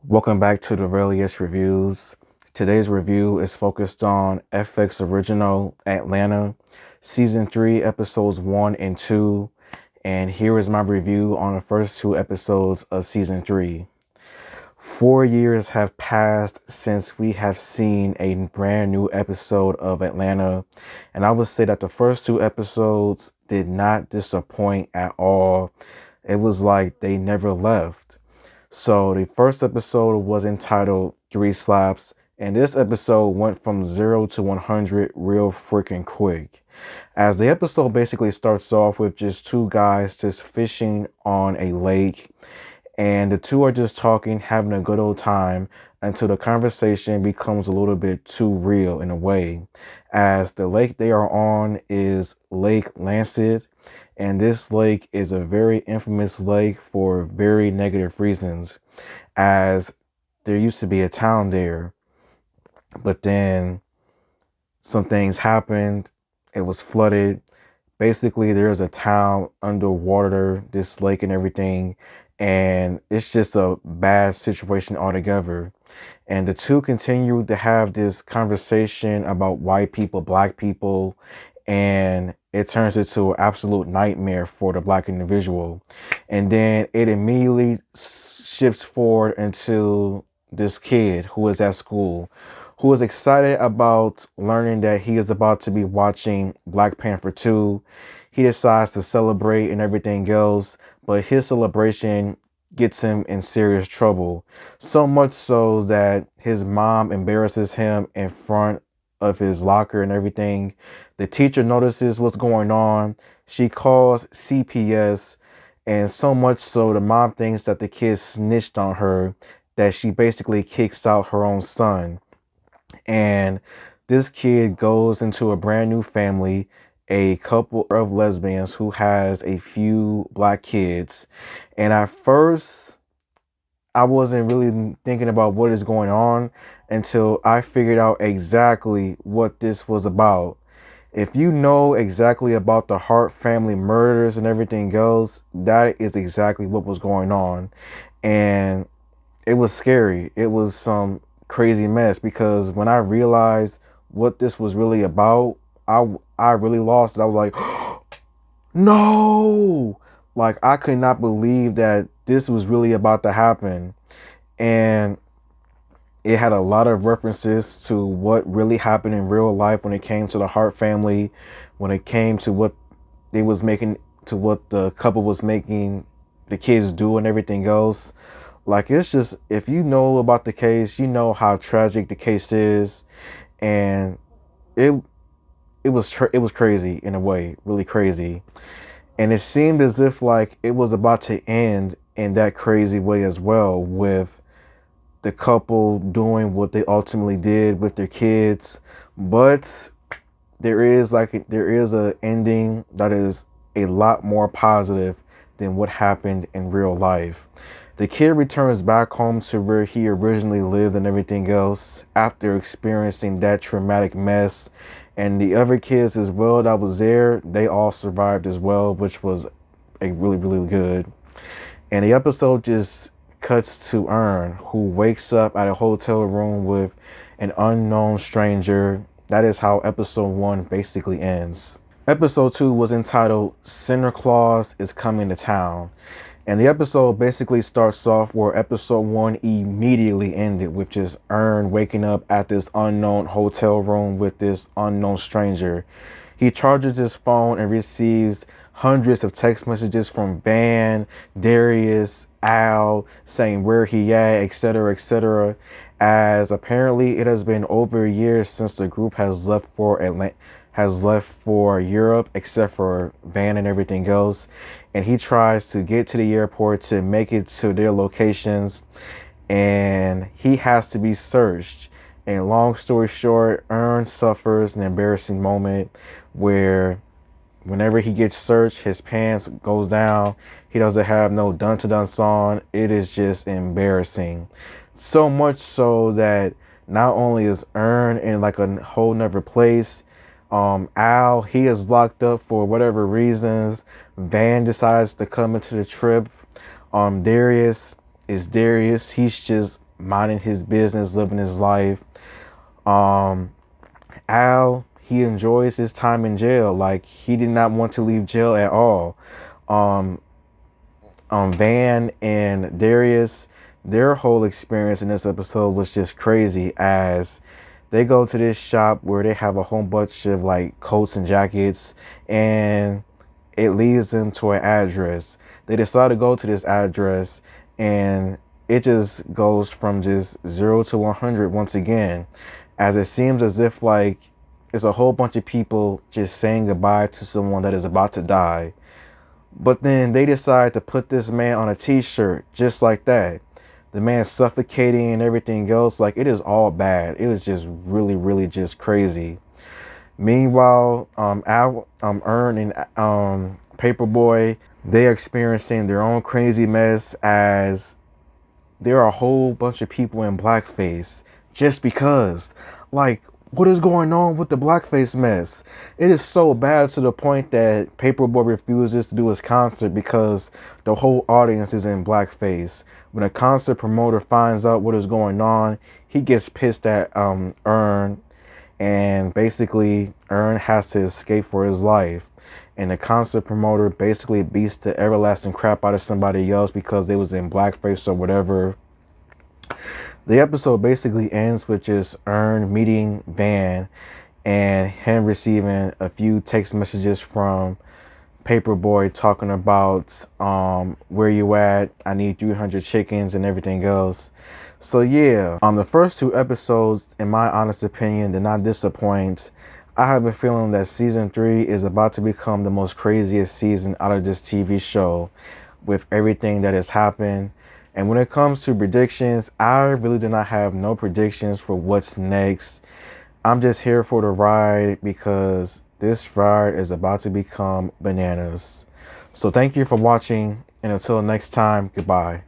Welcome back to the Relius Reviews. Today's review is focused on FX Original Atlanta, Season 3, Episodes 1 and 2. And here is my review on the first two episodes of Season 3. 4 years have passed since we have seen a brand new episode of Atlanta. And I would say that the first two episodes did not disappoint at all. It was like they never left. So the first episode was entitled Three Slaps, and this episode went from 0 to 100 real freaking quick. As the episode basically starts off with just two guys just fishing on a lake, and the two are just talking, having a good old time until the conversation becomes a little bit too real in a way, as the lake they are on is Lake Lancet. And this lake is a very infamous lake for very negative reasons, as there used to be a town there, but then some things happened. It was flooded. Basically, there's a town underwater, this lake and everything, and it's just a bad situation altogether. And the two continue to have this conversation about white people, black people, and it turns into an absolute nightmare for the black individual. And then it immediately shifts forward into this kid who is at school, who is excited about learning that he is about to be watching Black Panther 2. He decides to celebrate and everything else, but his celebration gets him in serious trouble. So much so that his mom embarrasses him in front of his locker and everything. The teacher notices what's going on. She calls CPS, and so much so the mom thinks that the kid snitched on her, that she basically kicks out her own son. And this kid goes into a brand new family, a couple of lesbians who has a few black kids. And at first, I wasn't really thinking about what is going on until I figured out exactly what this was about. If you know exactly about the Hart family murders and everything else, that is exactly what was going on. And it was scary. It was some crazy mess, because when I realized what this was really about, I really lost it. I was like, no! Like, I could not believe that this was really about to happen. And it had a lot of references to what really happened in real life when it came to the Hart family, when it came to what they was making, to what the couple was making the kids do and everything else. Like, it's just, if you know about the case, you know how tragic the case is. And it was crazy in a way, really crazy. And it seemed as if like it was about to end in that crazy way as well, with the couple doing what they ultimately did with their kids. But there is a ending that is a lot more positive than what happened in real life. The kid returns back home to where he originally lived and everything else after experiencing that traumatic mess. And the other kids as well that was there, they all survived as well, which was a really, really good. And the episode just cuts to Earn, who wakes up at a hotel room with an unknown stranger. That is how episode 1 basically ends. Episode 2 was entitled Santa Claus is Coming to Town. And the episode basically starts off where episode 1 immediately ended, with just Earn waking up at this unknown hotel room with this unknown stranger. He charges his phone and receives hundreds of text messages from Van, Darius, Al, saying where he at, etc., etc. As apparently it has been over a year since the group has left for Europe, except for Van and everything else. And he tries to get to the airport to make it to their locations, and he has to be searched. And long story short, Earn suffers an embarrassing moment where whenever he gets searched, his pants goes down. He doesn't have no dun-to-dunts on. It is just embarrassing. So much so that not only is Earn in like a whole nother place, Al, he is locked up for whatever reasons. Van decides to come into the trip. Darius is Darius. He's just minding his business, living his life. Al, he enjoys his time in jail. Like, he did not want to leave jail at all. Van and Darius, their whole experience in this episode was just crazy, as they go to this shop where they have a whole bunch of like coats and jackets, and it leads them to an address. They decide to go to this address, and it just goes from just 0 to 100 once again, as it seems as if like it's a whole bunch of people just saying goodbye to someone that is about to die. But then they decide to put this man on a t-shirt just like that. The man suffocating and everything else. Like, it is all bad. It is just really, really just crazy. Meanwhile, Earn and Paperboy, they are experiencing their own crazy mess, as there are a whole bunch of people in blackface just because. Like, what is going on with the blackface mess? It is so bad to the point that Paperboy refuses to do his concert because the whole audience is in blackface. When a concert promoter finds out what is going on, he gets pissed at Earn, and basically Earn has to escape for his life. And the concert promoter basically beats the everlasting crap out of somebody else because they was in blackface or whatever. The episode basically ends with just Earn meeting Van and him receiving a few text messages from Paperboy talking about where you at, I need 300 chickens and everything else. So yeah, the first 2 episodes, in my honest opinion, did not disappoint. I have a feeling that season 3 is about to become the most craziest season out of this TV show, with everything that has happened. And when it comes to predictions, I really do not have no predictions for what's next. I'm just here for the ride because this ride is about to become bananas. So thank you for watching, and until next time, goodbye.